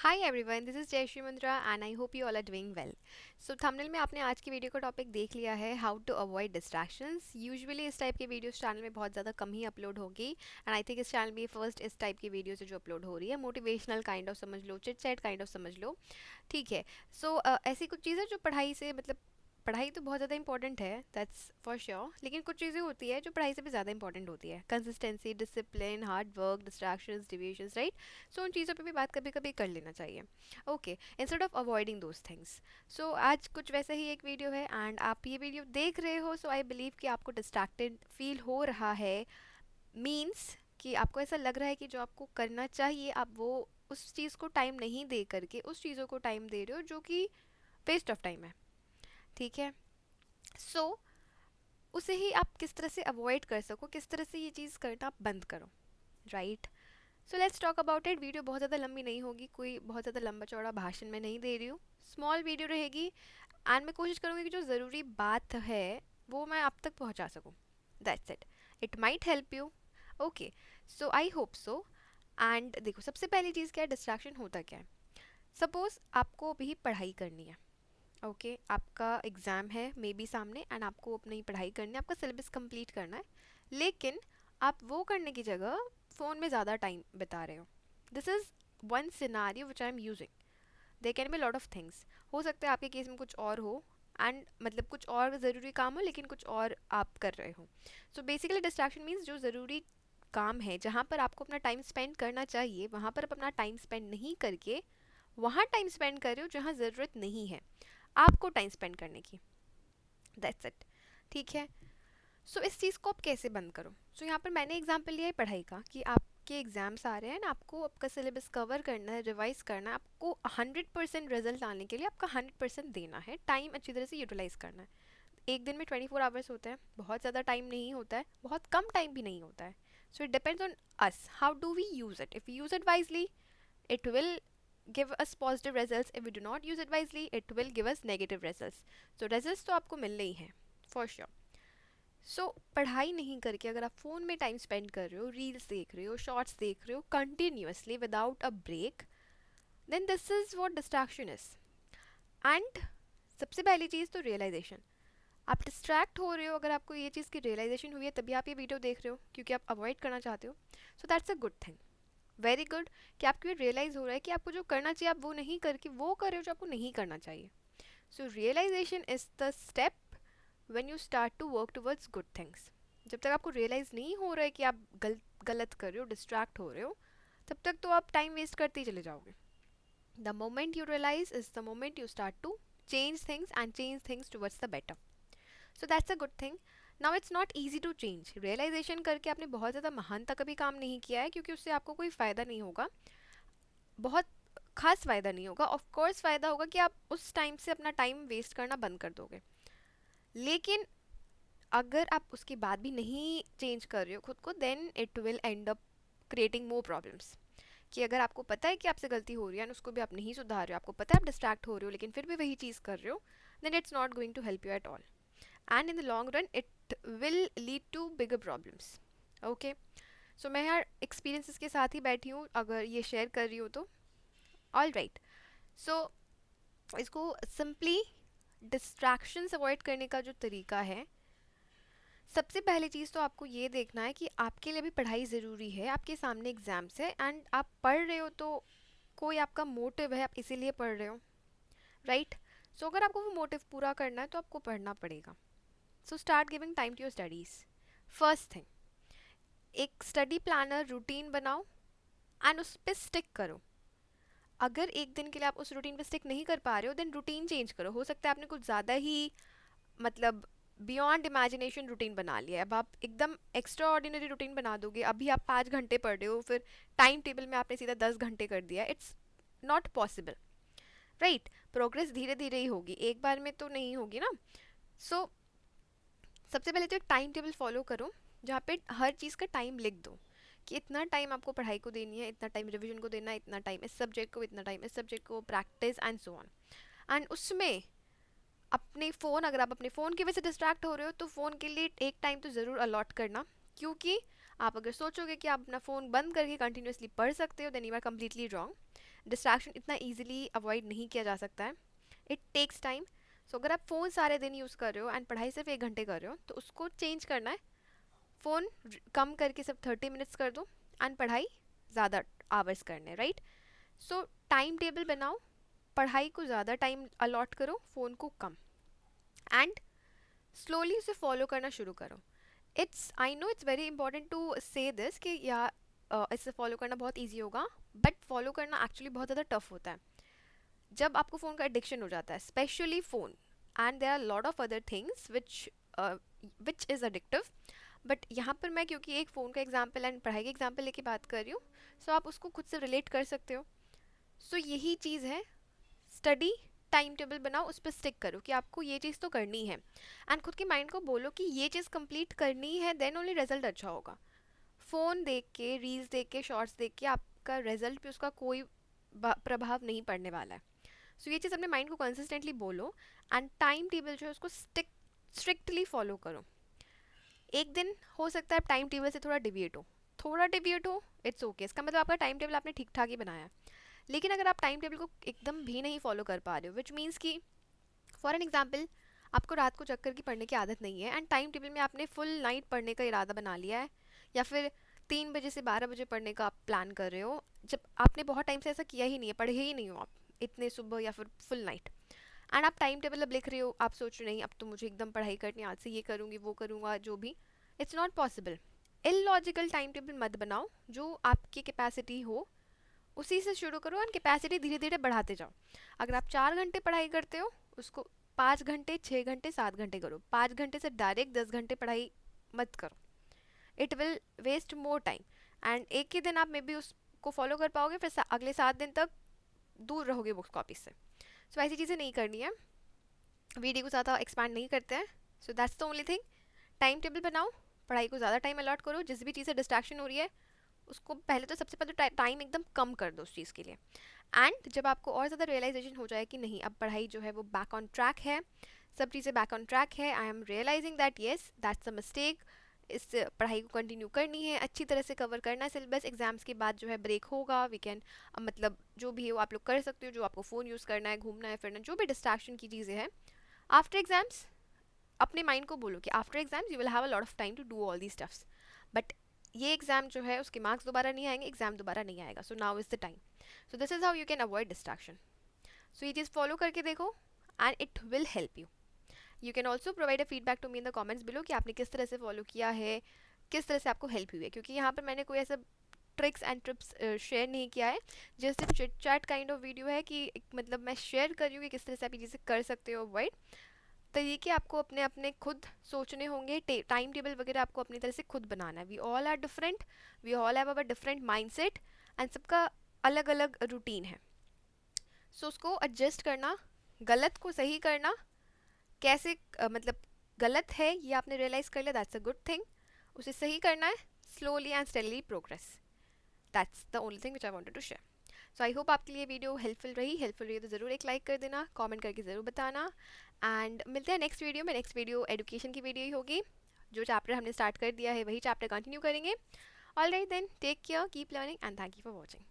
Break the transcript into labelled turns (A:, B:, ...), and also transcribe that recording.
A: Hi everyone, this is Jayashree Mundra and I hope you all are doing well. So thumbnail में आपने आज की video का topic देख लिया है how to avoid distractions. Usually इस टाइप की वीडियोस चैनल में बहुत ज़्यादा कम ही अपलोड होगी एंड आई थिंक इस चैनल में फर्स्ट इस टाइप की वीडियोस है जो अपलोड हो रही है. मोटिवेशनल काइंड ऑफ समझ लो, चिट चैट काइंड ऑफ समझ लो. ठीक है. सो ऐसी कुछ चीज़ें जो पढ़ाई से मतलब पढ़ाई तो बहुत ज़्यादा इंपॉर्टेंट है, दैट्स फॉर श्योर, लेकिन कुछ चीज़ें होती है जो पढ़ाई से भी ज़्यादा इंपॉर्टेंट होती है. Consistency, discipline, hard work, distractions, deviations, right. So उन चीज़ों पे भी बात कभी कभी कर लेना चाहिए. Okay, instead of avoiding those things. So आज कुछ वैसा ही एक वीडियो है एंड आप ये वीडियो देख रहे हो, सो आई बिलीव कि आपको डिस्ट्रैक्टेड फील हो रहा है. मीन्स कि आपको ऐसा लग रहा है कि जो आपको करना चाहिए आप वो उस चीज़ को टाइम नहीं दे करके उस चीज़ों को टाइम दे रहे हो जो कि वेस्ट ऑफ टाइम है. ठीक है. सो उसे ही आप किस तरह से अवॉइड कर सको, किस तरह से ये चीज़ करना आप बंद करो, right. So let's talk about it. Video बहुत ज़्यादा लंबी नहीं होगी, कोई बहुत ज़्यादा लंबा चौड़ा भाषण मैं नहीं दे रही हूँ. स्मॉल वीडियो रहेगी एंड मैं कोशिश करूँगी कि जो ज़रूरी बात है वो मैं आप तक पहुँचा सकूँ. That's it. It might help you. Okay. So I hope so. And देखो, सबसे पहली चीज़ क्या है, डिस्ट्रैक्शन होता क्या है. सपोज़ आपको अभी पढ़ाई करनी है. ओके, आपका एग्ज़ाम है मे बी सामने एंड आपको अपनी पढ़ाई करनी है, आपका सिलेबस कंप्लीट करना है. लेकिन आप वो करने की जगह फ़ोन में ज़्यादा टाइम बिता रहे हो. This is one scenario which I am using. There can be lot of things. हो सकता है आपके केस में कुछ और हो एंड मतलब कुछ और ज़रूरी काम हो लेकिन कुछ और आप कर रहे हो. सो बेसिकली डिस्ट्रैक्शन मीन्स जो ज़रूरी काम है जहाँ पर आपको अपना टाइम स्पेंड करना चाहिए वहाँ पर आप अपना टाइम स्पेंड नहीं करके वहाँ टाइम स्पेंड कर रहे हो जहाँ ज़रूरत नहीं है आपको टाइम स्पेंड करने की. That's it. ठीक है. सो इस चीज़ को आप कैसे बंद करो. सो यहाँ पर मैंने एग्जांपल लिया है पढ़ाई का कि आपके एग्जाम्स आ रहे हैं ना, आपको आपका सिलेबस कवर करना है, रिवाइज करना है, आपको 100% रिजल्ट आने के लिए आपका 100% देना है, टाइम अच्छी तरह से यूटिलाइज करना है. एक दिन में 24 आवर्स होते हैं, बहुत ज़्यादा टाइम नहीं होता है, बहुत कम टाइम भी नहीं होता है. So it depends on us how do we use it. If you use it wisely it will give us positive results. If we do not use it wisely it will give us negative results. So results तो आपको मिलने ही हैं for sure. सो पढ़ाई नहीं करके अगर आप phone में टाइम स्पेंड कर रहे हो, रील्स देख रहे हो, शॉर्ट्स देख रहे हो continuously without a break, then this is what distraction is. And सबसे पहली चीज़ तो रियलाइजेशन. आप डिस्ट्रैक्ट हो रहे हो, अगर आपको ये चीज़ की रियलाइजेशन हुई है तभी आप ये वीडियो देख रहे हो क्योंकि आप अवॉइड करना चाहते हो. सो that's a good thing, very good, कि आपको ये रियलाइज़ हो रहा है कि आपको जो करना चाहिए आप वो नहीं करके वो कर रहे हो जो आपको नहीं करना चाहिए. So realisation is the step when you start to work towards good things. जब तक आपको रियलाइज़ नहीं हो रहा है कि आप गलत कर रहे हो, डिस्ट्रैक्ट हो रहे हो, तब तक तो आप टाइम वेस्ट करते ही चले जाओगे. The moment you realize is the moment you start to change things and change things towards the better. So that's a good thing. Now it's not easy to change. Realization करके आपने बहुत ज़्यादा महानता कभी काम नहीं किया है क्योंकि उससे आपको कोई फ़ायदा नहीं होगा, बहुत खास फ़ायदा नहीं होगा. ऑफ कोर्स फ़ायदा होगा कि आप उस टाइम से अपना टाइम वेस्ट करना बंद कर दोगे. लेकिन अगर आप उसके बाद भी नहीं चेंज कर रहे हो खुद को, then it will end up creating more problems. कि अगर आपको पता है कि आपसे गलती हो रही है और उसको भी आप नहीं सुधार रहे हो, आपको पता है आप डिस्ट्रैक्ट हो रहे हो लेकिन फिर भी वही चीज़ कर रहे हो, then it's not going to help you at all and in the long run it will lead to bigger problems. Okay. So मैं यार एक्सपीरियंसेस के साथ ही बैठी हूँ अगर ये शेयर कर रही हूँ तो. All right. सो इसको सिंपली डिस्ट्रैक्शंस अवॉइड करने का जो तरीका है, सबसे पहली चीज़ तो आपको ये देखना है कि आपके लिए भी पढ़ाई ज़रूरी है, आपके सामने एग्ज़ाम्स है एंड आप पढ़ रहे हो तो कोई आपका मोटिव है, आप इसीलिए पढ़ रहे हो, राइट. सो अगर आपको वो मोटिव पूरा करना है तो आपको पढ़ना पड़ेगा. So start giving time to your studies. First thing, एक स्टडी प्लानर रूटीन बनाओ एंड उस पर स्टिक करो. अगर एक दिन के लिए आप उस रूटीन पे स्टिक नहीं कर पा रहे हो देन रूटीन चेंज करो. हो सकता है आपने कुछ ज़्यादा ही मतलब बियॉन्ड इमेजिनेशन रूटीन बना लिया है, अब आप एकदम एक्स्ट्रा ऑर्डिनरी रूटीन बना दोगे. अभी आप 5 घंटे पढ़ रहे हो, फिर टाइम टेबल में आपने सीधा 10 घंटे कर दिया. It's not possible, right. Progress धीरे धीरे ही होगी, एक बार में तो नहीं होगी ना. सो सबसे पहले तो एक टाइम टेबल फॉलो करो जहाँ पे हर चीज़ का टाइम लिख दो कि इतना टाइम आपको पढ़ाई को देनी है, इतना टाइम रिवीजन को देना है, इतना टाइम इस सब्जेक्ट को, इतना टाइम इस सब्जेक्ट को, practice and so on. And उसमें अपने फ़ोन, अगर आप अपने फ़ोन की वजह से डिस्ट्रैक्ट हो रहे हो तो फ़ोन के लिए एक टाइम तो ज़रूर अलॉट करना. क्योंकि आप अगर सोचोगे कि आप अपना फ़ोन बंद करके कंटिन्यूसली पढ़ सकते हो then you are completely wrong. Distraction इतना ईजिली अवॉइड नहीं किया जा सकता है, इट टेक्स टाइम। सो अगर आप फ़ोन सारे दिन यूज़ कर रहे हो एंड पढ़ाई सिर्फ 1 घंटे कर रहे हो, तो उसको चेंज करना है। फ़ोन कम करके सिर्फ 30 मिनट्स कर दो एंड पढ़ाई ज़्यादा आवर्स करने, राइट। सो टाइम टेबल बनाओ, पढ़ाई को ज़्यादा टाइम अलॉट करो, फ़ोन को कम, एंड स्लोली उसे फॉलो करना शुरू करो। It's, I know it's very important to say this कि या इससे फॉलो करना बहुत ईजी होगा, बट फॉलो करना एक्चुअली बहुत ज़्यादा टफ होता है जब आपको फ़ोन का एडिक्शन हो जाता है, specially phone. And there are lot of other things which is addictive, but यहाँ पर मैं क्योंकि एक फ़ोन का एग्जाम्पल एंड पढ़ाई का एग्जाम्पल लेके बात कर रही हूँ, सो आप उसको खुद से रिलेट कर सकते हो। सो यही चीज़ है, स्टडी टाइम टेबल बनाओ, उस पर स्टिक करो कि आपको ये चीज़ तो करनी है, एंड खुद के माइंड को बोलो कि ये चीज़ कंप्लीट करनी है, देन ओनली रिजल्ट अच्छा होगा। फ़ोन देख के, रील्स देख के, शॉर्ट्स देख के आपका रिजल्ट पे उसका कोई प्रभाव नहीं पड़ने वाला है। सो ये चीज़ अपने माइंड को कंसिस्टेंटली बोलो, एंड टाइम टेबल जो है उसको स्ट्रिक्टली फॉलो करो। एक दिन हो सकता है टाइम टेबल से थोड़ा डिविएट हो, इट्स ओके, इसका मतलब आपका टाइम टेबल आपने ठीक ठाक ही बनाया है। लेकिन अगर आप टाइम टेबल को एकदम भी नहीं फॉलो कर पा रहे हो, विच मीन्स कि फॉर एन एग्जाम्पल आपको रात को चक्कर की पढ़ने की आदत नहीं है एंड टाइम टेबल में आपने फुल नाइट पढ़ने का इरादा बना लिया है, या फिर 3 बजे से 12 बजे पढ़ने का आप प्लान कर रहे हो, जब आपने बहुत टाइम से ऐसा किया ही नहीं है, पढ़े ही नहीं हो आप इतने सुबह या फिर फुल नाइट, एंड आप टाइम टेबल अब लिख रहे हो, आप सोच रहे हो नहीं अब तो मुझे एकदम पढ़ाई करनी है, आज से ये करूँगी वो करूँगा जो भी, it's not possible. Illogical time table मत बनाओ, जो आपकी कैपेसिटी हो उसी से शुरू करो एंड कैपेसिटी धीरे धीरे बढ़ाते जाओ। अगर आप 4 घंटे पढ़ाई करते हो, उसको 5 घंटे, 6 घंटे, 7 घंटे करो। 5 घंटे से डायरेक्ट 10 घंटे पढ़ाई मत करो, it will waste more time, and एक ही दिन आप मे बी उसको फॉलो कर पाओगे, फिर अगले 7 दिन तक दूर रहोगे बुक्स कॉपीज से। सो ऐसी चीज़ें नहीं करनी है, वीडियो को ज़्यादा एक्सपैंड नहीं करते हैं। So that's the only thing, time table बनाओ, पढ़ाई को ज़्यादा टाइम अलॉट करो, जिस भी चीज़ से डिस्ट्रैक्शन हो रही है उसको पहले तो सबसे पहले टाइम एकदम कम कर दो उस चीज़ के लिए। एंड जब आपको और ज़्यादा रियलाइजेशन हो जाए कि नहीं अब पढ़ाई जो है वो बैक ऑन ट्रैक है, सब चीज़ें बैक ऑन ट्रैक है, I am realizing that yes that's a mistake, इस पढ़ाई को कंटिन्यू करनी है, अच्छी तरह से कवर करना है सिलेबस, एग्जाम्स के बाद जो है ब्रेक होगा, वीकेंड मतलब जो भी है वो आप लोग कर सकते हो, जो आपको फ़ोन यूज़ करना है, घूमना है फिरना, जो भी डिस्ट्रैक्शन की चीज़ें हैं आफ्टर एग्जाम्स, अपने माइंड को बोलो कि after exams you will have a lot of time to do all the stuffs, but ये एग्जाम जो है उसके मार्क्स दोबारा नहीं आएंगे, एग्जाम दोबारा नहीं आएगा, so now is the time. So this is how you can avoid distraction. So ये चीज़ फॉलो करके देखो and it will help you. You can also provide a feedback to me in the comments below कि आपने किस तरह से follow किया है, किस तरह से आपको हेल्प हुई है, क्योंकि यहाँ पर मैंने कोई ऐसा ट्रिक्स एंड टिप्स शेयर नहीं किया है, just chit chat kind of video है कि मतलब मैं शेयर कर रही हूँ कि किस तरह से आप ये चीज़ें कर सकते हो अवॉइड। तरीके आपको अपने अपने खुद सोचने होंगे, टाइम टेबल वगैरह आपको अपनी तरह से खुद बनाना है। We all are different, we all have our different mindset, and सबका अलग अलग रूटीन है। सो उसको एडजस्ट करना, गलत को सही करना, कैसे मतलब गलत है ये आपने रियलाइज़ कर लिया, दैट्स अ गुड थिंग, उसे सही करना है, slowly and steadily progress, that's the only thing which I wanted to share. So I hope आपके लिए वीडियो हेल्पफुल रही तो ज़रूर एक लाइक कर देना, कमेंट करके ज़रूर बताना, एंड मिलते हैं नेक्स्ट वीडियो में। नेक्स्ट वीडियो एजुकेशन की वीडियो ही होगी, जो चैप्टर हमने स्टार्ट कर दिया है वही चैप्टर कंटिन्यू करेंगे। All right then, take care, keep learning and thank you for watching.